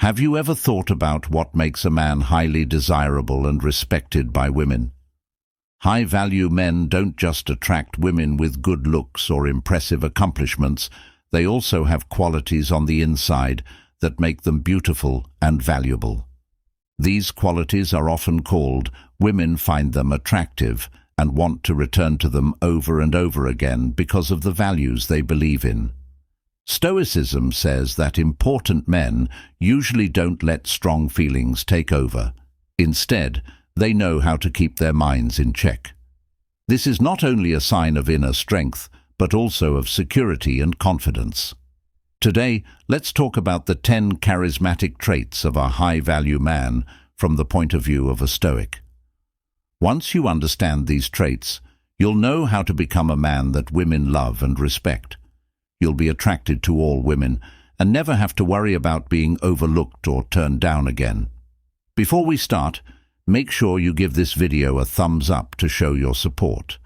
Have you ever thought about what makes a man highly desirable and respected by women? High-value men don't just attract women with good looks or impressive accomplishments, they also have qualities on the inside that make them beautiful and valuable. These qualities are often called women find them attractive and want to return to them over and over again because of the values they believe in. Stoicism says that important men usually don't let strong feelings take over. Instead, they know how to keep their minds in check. This is not only a sign of inner strength, but also of security and confidence. Today, let's talk about the 10 charismatic traits of a high-value man from the point of view of a Stoic. Once you understand these traits, you'll know how to become a man that women love and respect. You'll be attracted to all women and never have to worry about being overlooked or turned down again. Before we start, make sure you give this video a thumbs up to show your support.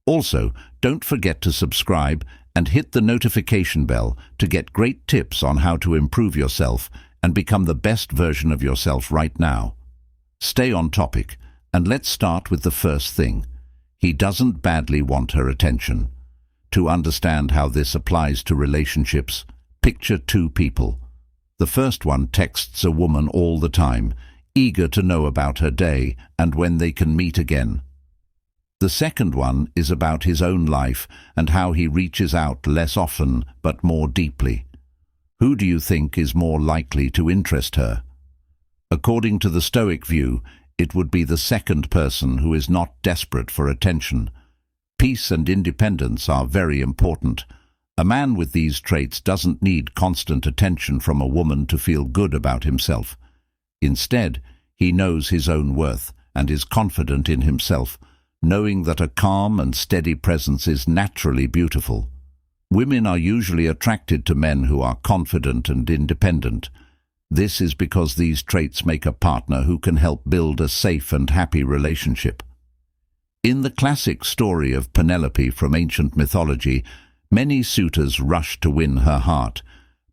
Also, don't forget to subscribe and hit the notification bell to get great tips on how to improve yourself and become the best version of yourself right now. Stay on topic, and let's start with the first thing. He doesn't badly want her attention. To understand how this applies to relationships, picture two people. The first one texts a woman all the time, eager to know about her day and when they can meet again. The second one is about his own life and how he reaches out less often but more deeply. Who do you think is more likely to interest her? According to the Stoic view, it would be the second person who is not desperate for attention. Peace and independence are very important. A man with these traits doesn't need constant attention from a woman to feel good about himself. Instead, he knows his own worth and is confident in himself, knowing that a calm and steady presence is naturally beautiful. Women are usually attracted to men who are confident and independent. This is because these traits make a partner who can help build a safe and happy relationship. In the classic story of Penelope from ancient mythology, many suitors rushed to win her heart,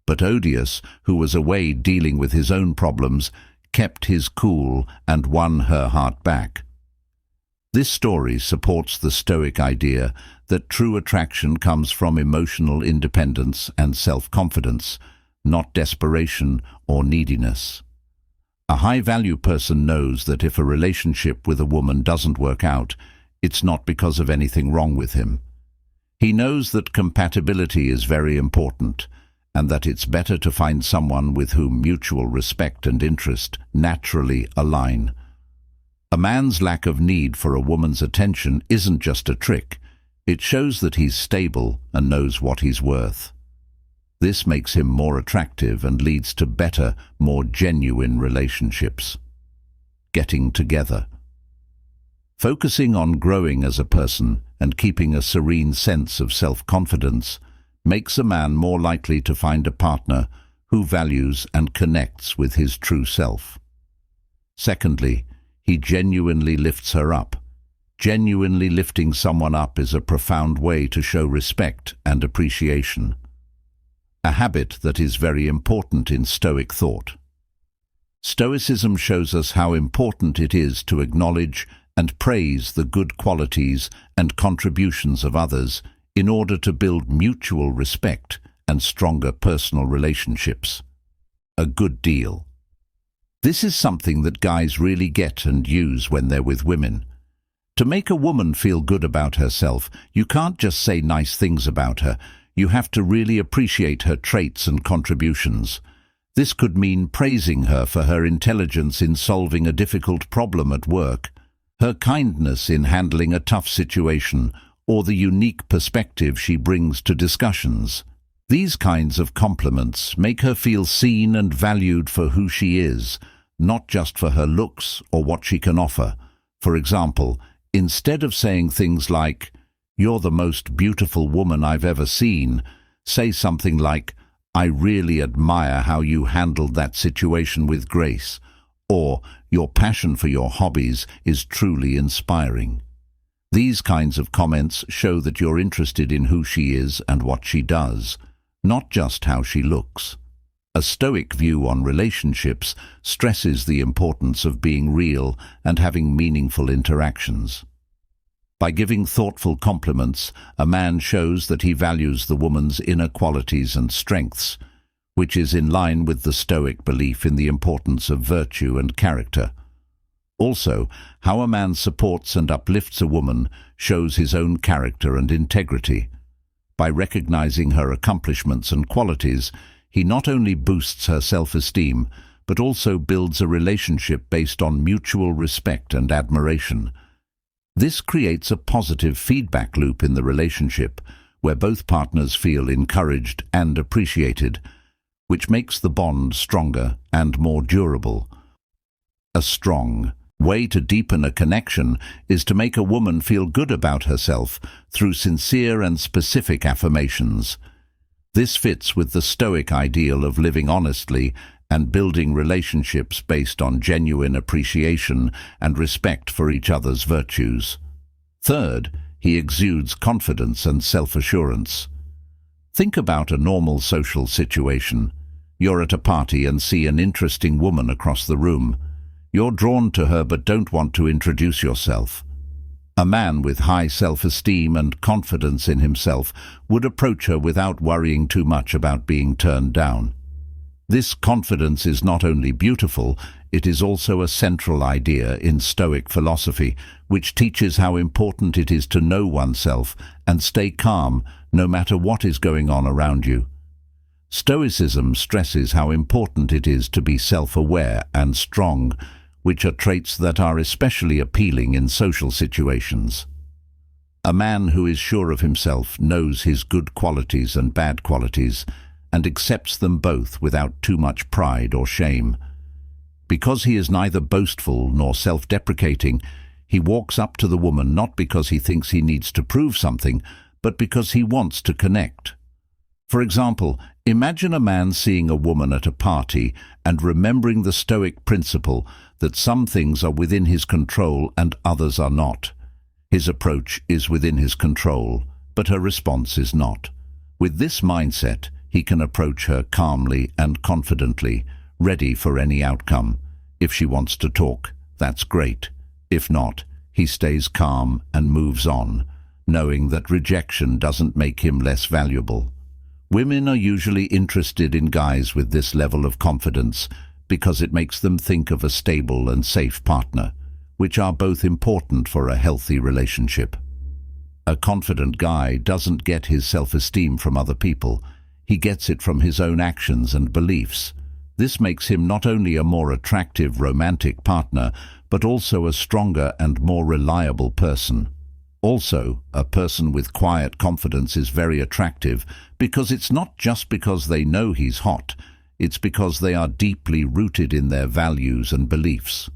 but Odious, who was away dealing with his own problems, kept his cool and won her heart back. This story supports the Stoic idea that true attraction comes from emotional independence and self-confidence, not desperation or neediness. A high-value person knows that if a relationship with a woman doesn't work out, it's not because of anything wrong with him. He knows that compatibility is very important, and that it's better to find someone with whom mutual respect and interest naturally align. A man's lack of need for a woman's attention isn't just a trick. It shows that he's stable and knows what he's worth. This makes him more attractive and leads to better, more genuine relationships. Getting together. Focusing on growing as a person and keeping a serene sense of self-confidence makes a man more likely to find a partner who values and connects with his true self. Secondly, he genuinely lifts her up. Genuinely lifting someone up is a profound way to show respect and appreciation. A habit that is very important in Stoic thought. Stoicism shows us how important it is to acknowledge and praise the good qualities and contributions of others in order to build mutual respect and stronger personal relationships. A good deal. This is something that guys really get and use when they're with women. To make a woman feel good about herself, you can't just say nice things about her. You have to really appreciate her traits and contributions. This could mean praising her for her intelligence in solving a difficult problem at work, her kindness in handling a tough situation, or the unique perspective she brings to discussions. These kinds of compliments make her feel seen and valued for who she is, not just for her looks or what she can offer. For example, instead of saying things like, "You're the most beautiful woman I've ever seen," say something like, "I really admire how you handled that situation with grace," or "Your passion for your hobbies is truly inspiring." These kinds of comments show that you're interested in who she is and what she does, not just how she looks. A Stoic view on relationships stresses the importance of being real and having meaningful interactions. By giving thoughtful compliments, a man shows that he values the woman's inner qualities and strengths, which is in line with the Stoic belief in the importance of virtue and character. Also, how a man supports and uplifts a woman shows his own character and integrity. By recognizing her accomplishments and qualities, he not only boosts her self-esteem, but also builds a relationship based on mutual respect and admiration. This creates a positive feedback loop in the relationship, where both partners feel encouraged and appreciated, which makes the bond stronger and more durable. A strong way to deepen a connection is to make a woman feel good about herself through sincere and specific affirmations. This fits with the Stoic ideal of living honestly and building relationships based on genuine appreciation and respect for each other's virtues. Third, he exudes confidence and self-assurance. Think about a normal social situation. You're at a party and see an interesting woman across the room. You're drawn to her but don't want to introduce yourself. A man with high self-esteem and confidence in himself would approach her without worrying too much about being turned down. This confidence is not only beautiful, it is also a central idea in Stoic philosophy, which teaches how important it is to know oneself and stay calm no matter what is going on around you. Stoicism stresses how important it is to be self-aware and strong, which are traits that are especially appealing in social situations. A man who is sure of himself knows his good qualities and bad qualities and accepts them both without too much pride or shame. Because he is neither boastful nor self-deprecating, he walks up to the woman not because he thinks he needs to prove something, but because he wants to connect. For example, imagine a man seeing a woman at a party and remembering the Stoic principle that some things are within his control and others are not. His approach is within his control, but her response is not. With this mindset, he can approach her calmly and confidently, ready for any outcome. If she wants to talk, that's great. If not, he stays calm and moves on, knowing that rejection doesn't make him less valuable. Women are usually interested in guys with this level of confidence because it makes them think of a stable and safe partner, which are both important for a healthy relationship. A confident guy doesn't get his self-esteem from other people, he gets it from his own actions and beliefs. This makes him not only a more attractive romantic partner, but also a stronger and more reliable person. Also, a person with quiet confidence is very attractive because it's not just because they know he's hot, it's because they are deeply rooted in their values and beliefs.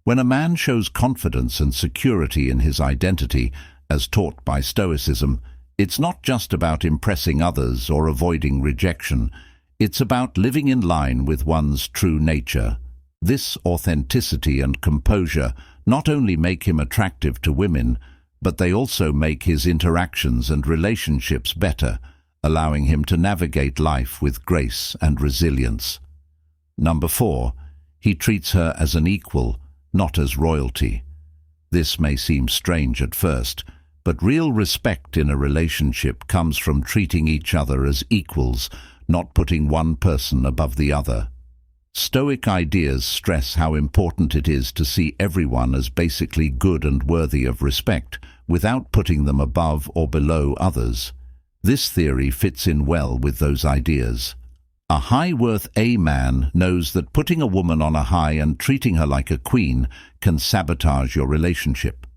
When a man shows confidence and security in his identity, as taught by Stoicism, it's not just about impressing others or avoiding rejection. It's about living in line with one's true nature. This authenticity and composure not only make him attractive to women, but they also make his interactions and relationships better, allowing him to navigate life with grace and resilience. Number 4, he treats her as an equal, not as royalty. This may seem strange at first, but real respect in a relationship comes from treating each other as equals, not putting one person above the other. Stoic ideas stress how important it is to see everyone as basically good and worthy of respect, without putting them above or below others. This theory fits in well with those ideas. A high-worth A man knows that putting a woman on a high and treating her like a queen can sabotage your relationship.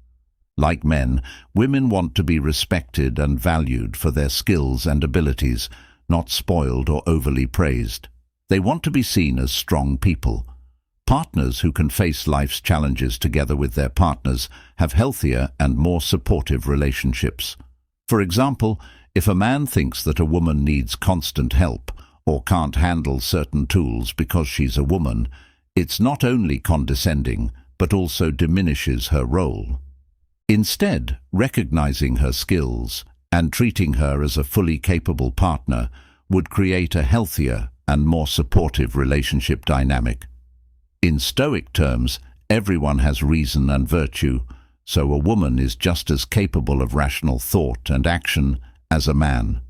Like men, women want to be respected and valued for their skills and abilities, not spoiled or overly praised. They want to be seen as strong people. Partners who can face life's challenges together with their partners have healthier and more supportive relationships. For example, if a man thinks that a woman needs constant help or can't handle certain tools because she's a woman, it's not only condescending, but also diminishes her role. Instead, recognizing her skills and treating her as a fully capable partner would create a healthier, and more supportive relationship dynamic. In Stoic terms, everyone has reason and virtue, so a woman is just as capable of rational thought and action as a man.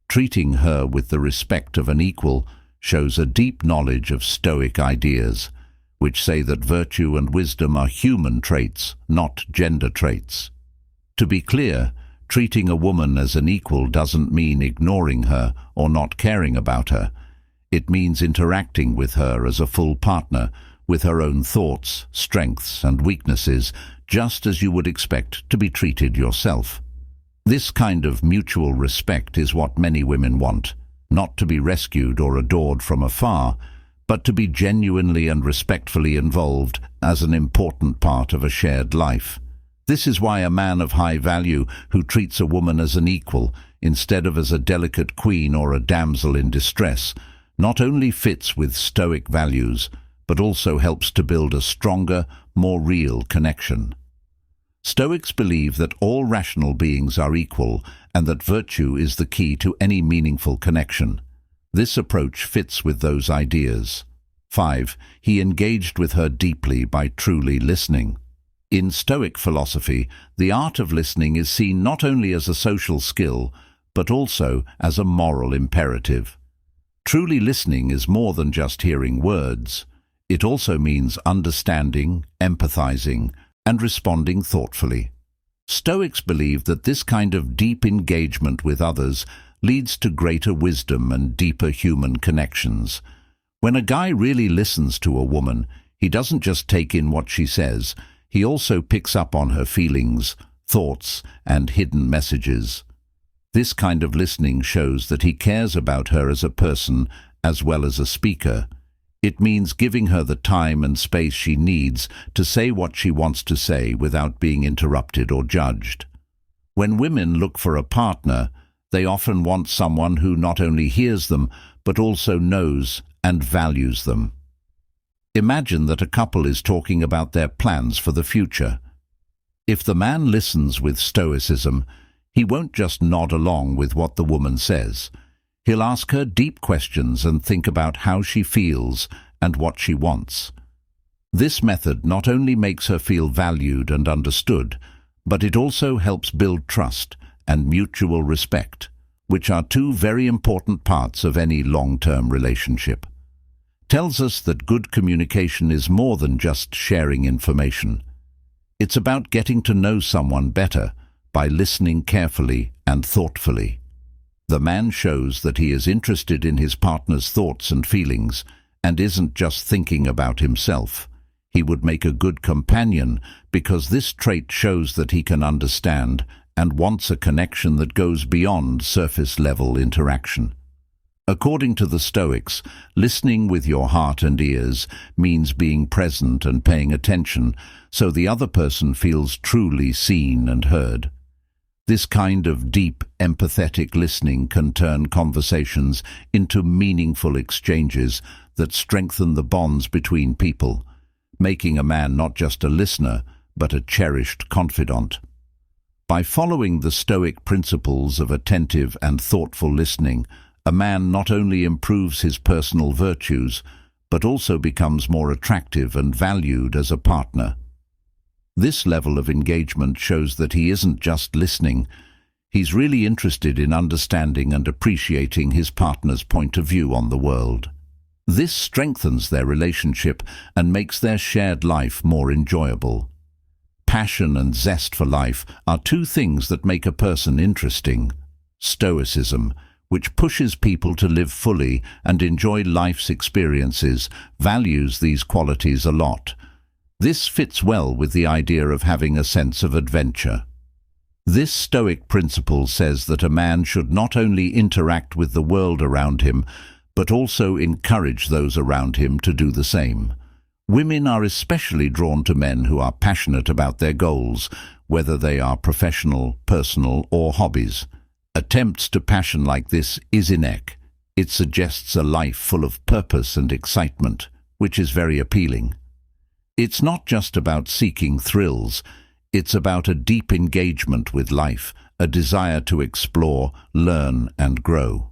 Treating her with the respect of an equal shows a deep knowledge of Stoic ideas, which say that virtue and wisdom are human traits, not gender traits. To be clear, treating a woman as an equal doesn't mean ignoring her or not caring about her. It means interacting with her as a full partner, with her own thoughts, strengths, and weaknesses, just as you would expect to be treated yourself. This kind of mutual respect is what many women want, not to be rescued or adored from afar, but to be genuinely and respectfully involved as an important part of a shared life. This is why a man of high value who treats a woman as an equal, instead of as a delicate queen or a damsel in distress, not only fits with Stoic values, but also helps to build a stronger, more real connection. Stoics believe that all rational beings are equal and that virtue is the key to any meaningful connection. This approach fits with those ideas. 5. He engaged with her deeply by truly listening. In Stoic philosophy, the art of listening is seen not only as a social skill, but also as a moral imperative. Truly listening is more than just hearing words. It also means understanding, empathizing, and responding thoughtfully. Stoics believe that this kind of deep engagement with others leads to greater wisdom and deeper human connections. When a guy really listens to a woman, he doesn't just take in what she says, he also picks up on her feelings, thoughts, and hidden messages. This kind of listening shows that he cares about her as a person as well as a speaker. It means giving her the time and space she needs to say what she wants to say without being interrupted or judged. When women look for a partner, they often want someone who not only hears them, but also knows and values them. Imagine that a couple is talking about their plans for the future. If the man listens with stoicism, he won't just nod along with what the woman says. He'll ask her deep questions and think about how she feels and what she wants. This method not only makes her feel valued and understood, but it also helps build trust and mutual respect, which are two very important parts of any long-term relationship. Tells us that good communication is more than just sharing information. It's about getting to know someone better by listening carefully and thoughtfully. The man shows that he is interested in his partner's thoughts and feelings and isn't just thinking about himself. He would make a good companion because this trait shows that he can understand and wants a connection that goes beyond surface-level interaction. According to the Stoics, listening with your heart and ears means being present and paying attention so the other person feels truly seen and heard. This kind of deep, empathetic listening can turn conversations into meaningful exchanges that strengthen the bonds between people, making a man not just a listener, but a cherished confidant. By following the Stoic principles of attentive and thoughtful listening, a man not only improves his personal virtues, but also becomes more attractive and valued as a partner. This level of engagement shows that he isn't just listening, he's really interested in understanding and appreciating his partner's point of view on the world. This strengthens their relationship and makes their shared life more enjoyable. Passion and zest for life are two things that make a person interesting. Stoicism, which pushes people to live fully and enjoy life's experiences, values these qualities a lot. This fits well with the idea of having a sense of adventure. This Stoic principle says that a man should not only interact with the world around him, but also encourage those around him to do the same. Women are especially drawn to men who are passionate about their goals, whether they are professional, personal, or hobbies. Attempts to passion like this is innate. It suggests a life full of purpose and excitement, which is very appealing. It's not just about seeking thrills, it's about a deep engagement with life, a desire to explore, learn, and grow.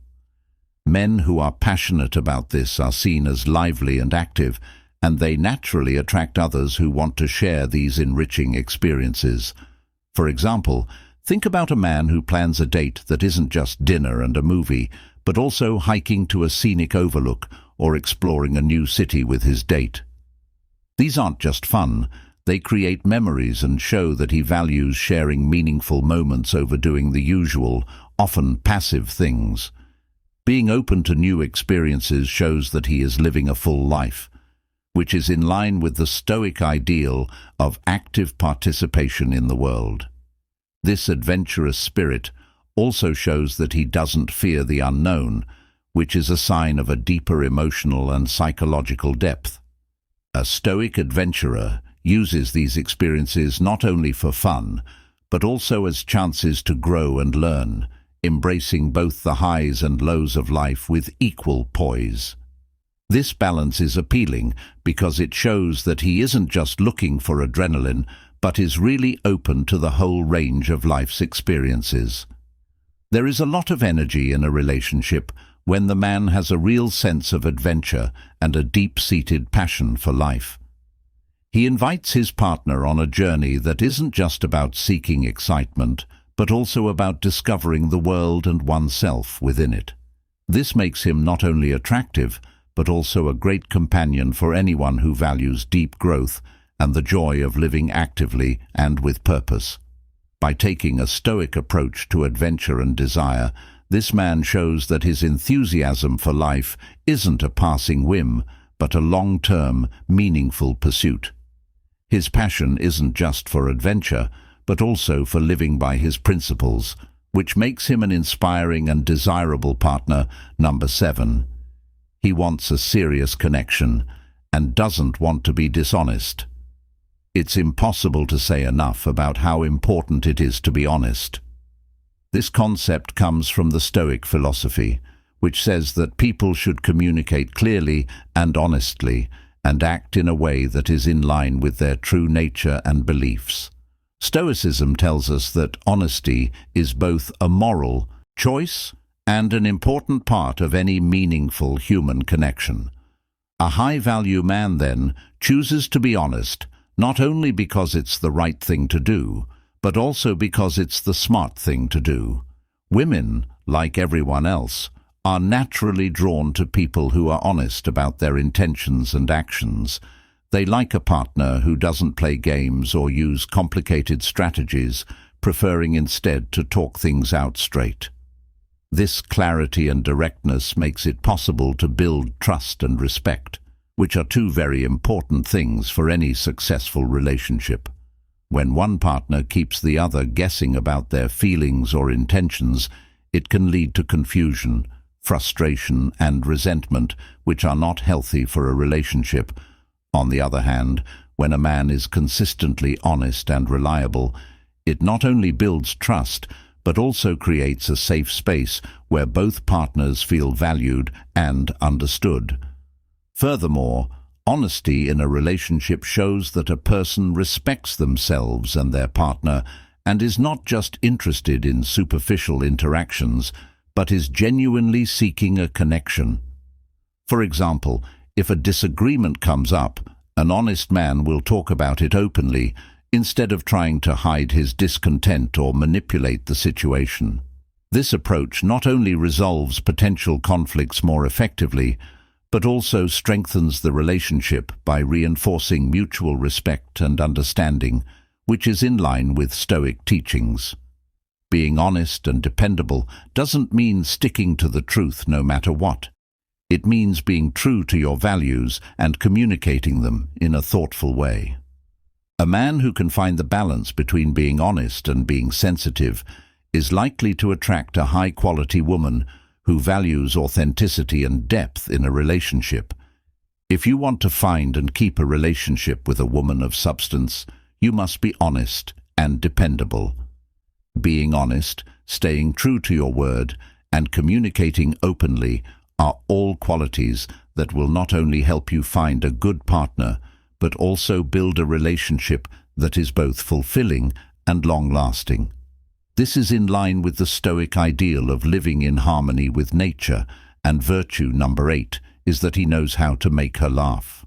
Men who are passionate about this are seen as lively and active, and they naturally attract others who want to share these enriching experiences. For example, think about a man who plans a date that isn't just dinner and a movie, but also hiking to a scenic overlook or exploring a new city with his date. These aren't just fun, they create memories and show that he values sharing meaningful moments over doing the usual, often passive things. Being open to new experiences shows that he is living a full life, which is in line with the Stoic ideal of active participation in the world. This adventurous spirit also shows that he doesn't fear the unknown, which is a sign of a deeper emotional and psychological depth. A Stoic adventurer uses these experiences not only for fun, but also as chances to grow and learn, embracing both the highs and lows of life with equal poise. This balance is appealing because it shows that he isn't just looking for adrenaline, but is really open to the whole range of life's experiences. There is a lot of energy in a relationship when the man has a real sense of adventure and a deep-seated passion for life. He invites his partner on a journey that isn't just about seeking excitement, but also about discovering the world and oneself within it. This makes him not only attractive, but also a great companion for anyone who values deep growth and the joy of living actively and with purpose. By taking a Stoic approach to adventure and desire, this man shows that his enthusiasm for life isn't a passing whim, but a long-term, meaningful pursuit. His passion isn't just for adventure, but also for living by his principles, which makes him an inspiring and desirable partner. Number 7. He wants a serious connection and doesn't want to be dishonest. It's impossible to say enough about how important it is to be honest. This concept comes from the Stoic philosophy, which says that people should communicate clearly and honestly and act in a way that is in line with their true nature and beliefs. Stoicism tells us that honesty is both a moral choice and an important part of any meaningful human connection. A high-value man, then, chooses to be honest, not only because it's the right thing to do, but also because it's the smart thing to do. Women, like everyone else, are naturally drawn to people who are honest about their intentions and actions. They like a partner who doesn't play games or use complicated strategies, preferring instead to talk things out straight. This clarity and directness makes it possible to build trust and respect, which are two very important things for any successful relationship. When one partner keeps the other guessing about their feelings or intentions, it can lead to confusion, frustration, and resentment, which are not healthy for a relationship. On the other hand, when a man is consistently honest and reliable, it not only builds trust, but also creates a safe space where both partners feel valued and understood. Furthermore, honesty in a relationship shows that a person respects themselves and their partner and is not just interested in superficial interactions, but is genuinely seeking a connection. For example, if a disagreement comes up, an honest man will talk about it openly, instead of trying to hide his discontent or manipulate the situation. This approach not only resolves potential conflicts more effectively, but also strengthens the relationship by reinforcing mutual respect and understanding, which is in line with Stoic teachings. Being honest and dependable doesn't mean sticking to the truth no matter what. It means being true to your values and communicating them in a thoughtful way. A man who can find the balance between being honest and being sensitive is likely to attract a high-quality woman who values authenticity and depth in a relationship. If you want to find and keep a relationship with a woman of substance, you must be honest and dependable. Being honest, staying true to your word, and communicating openly are all qualities that will not only help you find a good partner, but also build a relationship that is both fulfilling and long-lasting. This is in line with the Stoic ideal of living in harmony with nature And virtue number 8 is that he knows how to make her laugh.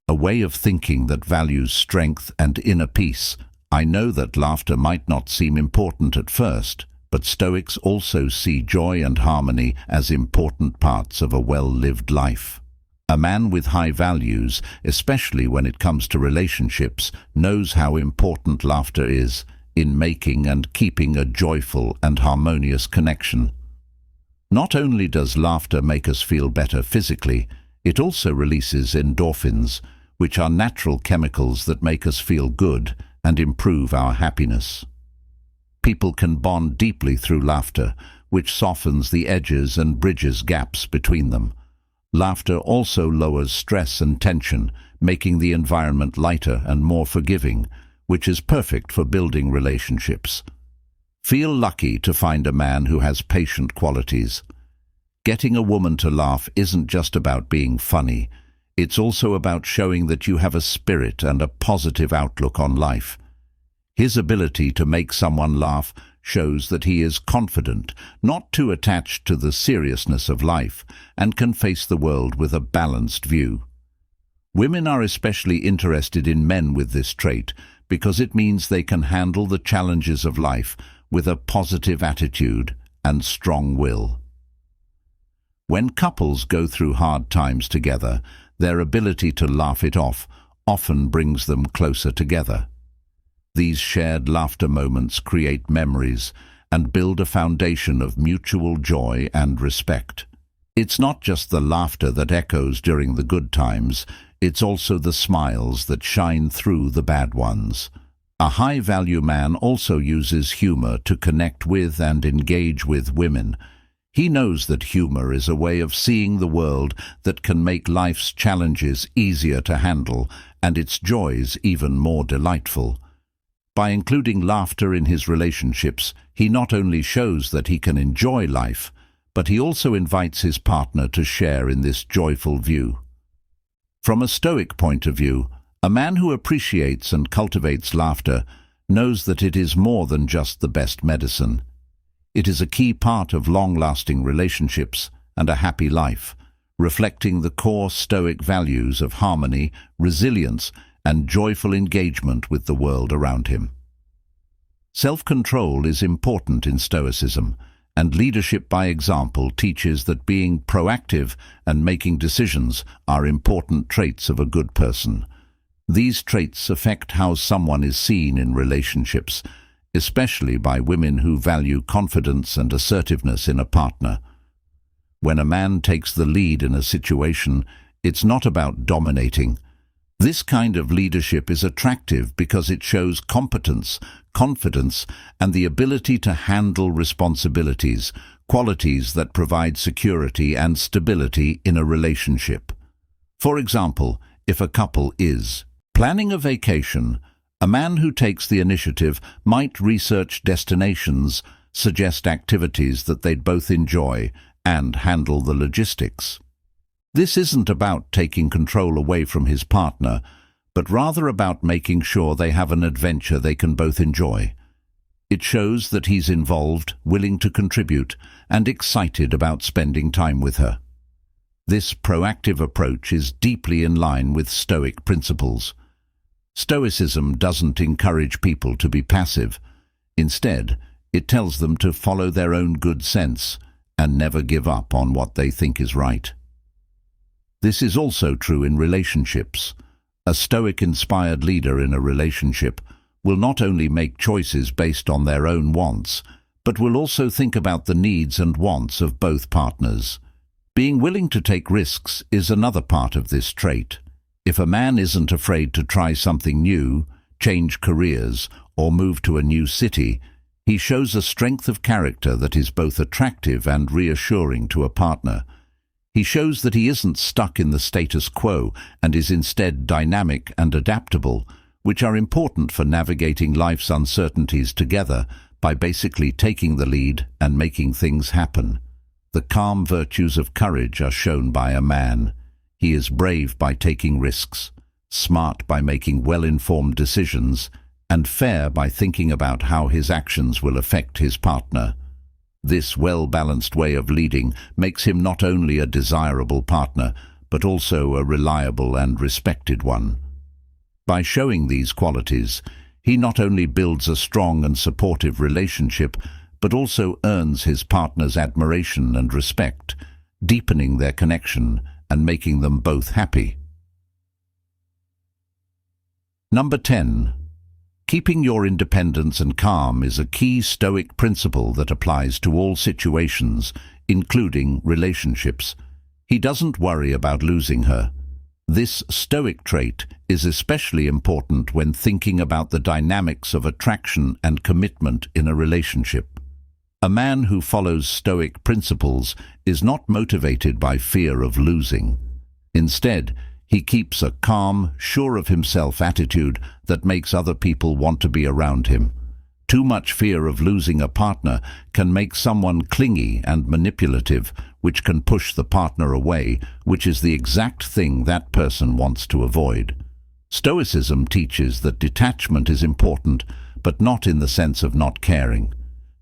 A way of thinking that values strength and inner peace. I know that laughter might not seem important at first, but Stoics also see joy and harmony as important parts of a well-lived life. A man with high values, especially when it comes to relationships, knows how important laughter is in making and keeping a joyful and harmonious connection. Not only does laughter make us feel better physically, it also releases endorphins, which are natural chemicals that make us feel good and improve our happiness. People can bond deeply through laughter, which softens the edges and bridges gaps between them. Laughter also lowers stress and tension, making the environment lighter and more forgiving, which is perfect for building relationships. Feel lucky to find a man who has patient qualities. Getting a woman to laugh isn't just about being funny. It's also about showing that you have a spirit and a positive outlook on life. His ability to make someone laugh shows that he is confident, not too attached to the seriousness of life, and can face the world with a balanced view. Women are especially interested in men with this trait because it means they can handle the challenges of life with a positive attitude and strong will. When couples go through hard times together, their ability to laugh it off often brings them closer together. These shared laughter moments create memories and build a foundation of mutual joy and respect. It's not just the laughter that echoes during the good times, it's also the smiles that shine through the bad ones. A high-value man also uses humor to connect with and engage with women. He knows that humor is a way of seeing the world that can make life's challenges easier to handle and its joys even more delightful. By including laughter in his relationships, he not only shows that he can enjoy life, but he also invites his partner to share in this joyful view. From a Stoic point of view, a man who appreciates and cultivates laughter knows that it is more than just the best medicine. It is a key part of long-lasting relationships and a happy life, reflecting the core Stoic values of harmony, resilience, and joyful engagement with the world around him. Self-control is important in Stoicism, and leadership by example teaches that being proactive and making decisions are important traits of a good person. These traits affect how someone is seen in relationships, especially by women who value confidence and assertiveness in a partner. When a man takes the lead in a situation, it's not about dominating. This kind of leadership is attractive because it shows competence, confidence, and the ability to handle responsibilities, qualities that provide security and stability in a relationship. For example, if a couple is planning a vacation, a man who takes the initiative might research destinations, suggest activities that they'd both enjoy, and handle the logistics. This isn't about taking control away from his partner, but rather about making sure they have an adventure they can both enjoy. It shows that he's involved, willing to contribute, and excited about spending time with her. This proactive approach is deeply in line with Stoic principles. Stoicism doesn't encourage people to be passive. Instead, it tells them to follow their own good sense and never give up on what they think is right. This is also true in relationships. A Stoic-inspired leader in a relationship will not only make choices based on their own wants, but will also think about the needs and wants of both partners. Being willing to take risks is another part of this trait. If a man isn't afraid to try something new, change careers, or move to a new city, he shows a strength of character that is both attractive and reassuring to a partner. He shows that he isn't stuck in the status quo and is instead dynamic and adaptable, which are important for navigating life's uncertainties together by basically taking the lead and making things happen. The calm virtues of courage are shown by a man. He is brave by taking risks, smart by making well-informed decisions, and fair by thinking about how his actions will affect his partner. This well-balanced way of leading makes him not only a desirable partner, but also a reliable and respected one. By showing these qualities, he not only builds a strong and supportive relationship, but also earns his partner's admiration and respect, deepening their connection and making them both happy. Number 10. Keeping your independence and calm is a key Stoic principle that applies to all situations, including relationships. He doesn't worry about losing her. This Stoic trait is especially important when thinking about the dynamics of attraction and commitment in a relationship. A man who follows Stoic principles is not motivated by fear of losing. Instead, he keeps a calm, sure-of-himself attitude that makes other people want to be around him. Too much fear of losing a partner can make someone clingy and manipulative, which can push the partner away, which is the exact thing that person wants to avoid. Stoicism teaches that detachment is important, but not in the sense of not caring.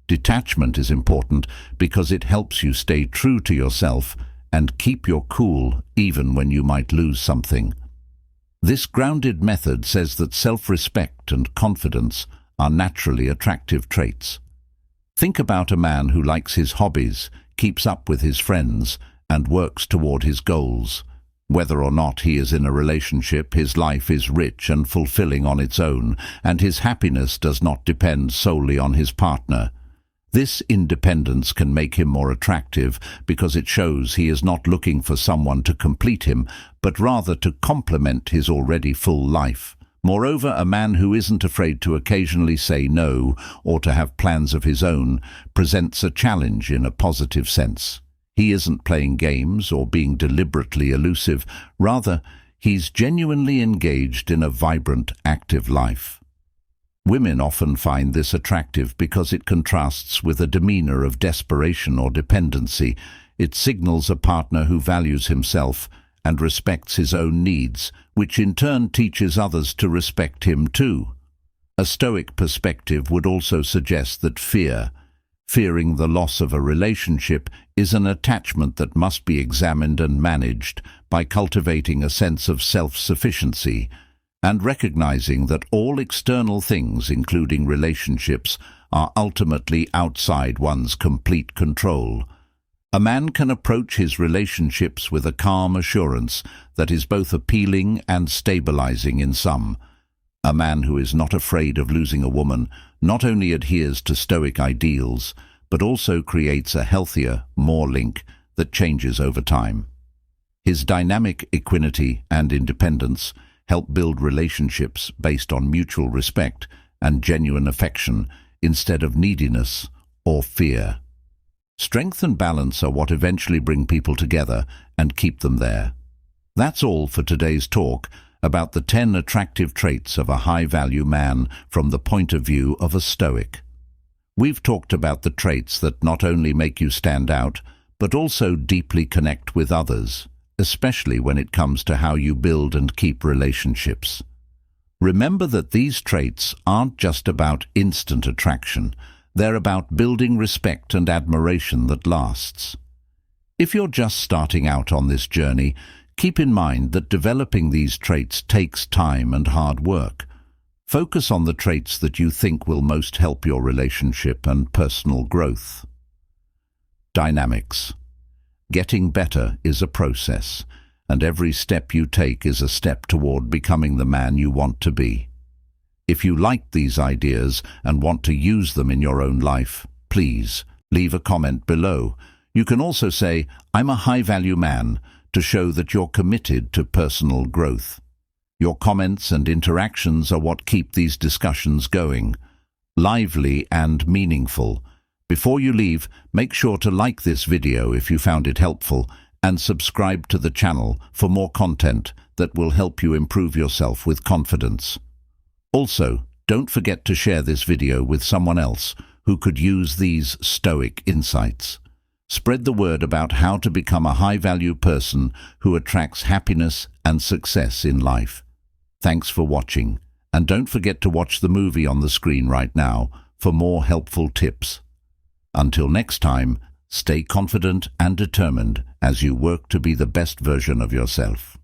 Detachment is important because it helps you stay true to yourself and keep your cool even when you might lose something. This grounded method says that self-respect and confidence are naturally attractive traits. Think about a man who likes his hobbies, keeps up with his friends, and works toward his goals. Whether or not he is in a relationship, his life is rich and fulfilling on its own, and his happiness does not depend solely on his partner. This independence can make him more attractive because it shows he is not looking for someone to complete him, but rather to complement his already full life. Moreover, a man who isn't afraid to occasionally say no or to have plans of his own presents a challenge in a positive sense. He isn't playing games or being deliberately elusive. Rather, he's genuinely engaged in a vibrant, active life. Women often find this attractive because it contrasts with a demeanor of desperation or dependency. It signals a partner who values himself and respects his own needs, which in turn teaches others to respect him too. A Stoic perspective would also suggest that fearing the loss of a relationship, is an attachment that must be examined and managed by cultivating a sense of self-sufficiency and recognizing that all external things, including relationships, are ultimately outside one's complete control. A man can approach his relationships with a calm assurance that is both appealing and stabilizing in some. A man who is not afraid of losing a woman not only adheres to Stoic ideals, but also creates a healthier, more link that changes over time. His dynamic equanimity and independence help build relationships based on mutual respect and genuine affection instead of neediness or fear. Strength and balance are what eventually bring people together and keep them there. That's all for today's talk about the 10 attractive traits of a high-value man from the point of view of a Stoic. We've talked about the traits that not only make you stand out, but also deeply connect with others, especially when it comes to how you build and keep relationships. Remember that these traits aren't just about instant attraction. They're about building respect and admiration that lasts. If you're just starting out on this journey, keep in mind that developing these traits takes time and hard work. Focus on the traits that you think will most help your relationship and personal growth. Dynamics. Getting better is a process, and every step you take is a step toward becoming the man you want to be. If you like these ideas and want to use them in your own life, please leave a comment below. You can also say, "I'm a high-value man," to show that you're committed to personal growth. Your comments and interactions are what keep these discussions going, lively and meaningful. Before you leave, make sure to like this video if you found it helpful and subscribe to the channel for more content that will help you improve yourself with confidence. Also, don't forget to share this video with someone else who could use these Stoic insights. Spread the word about how to become a high-value person who attracts happiness and success in life. Thanks for watching, and don't forget to watch the movie on the screen right now for more helpful tips. Until next time, stay confident and determined as you work to be the best version of yourself.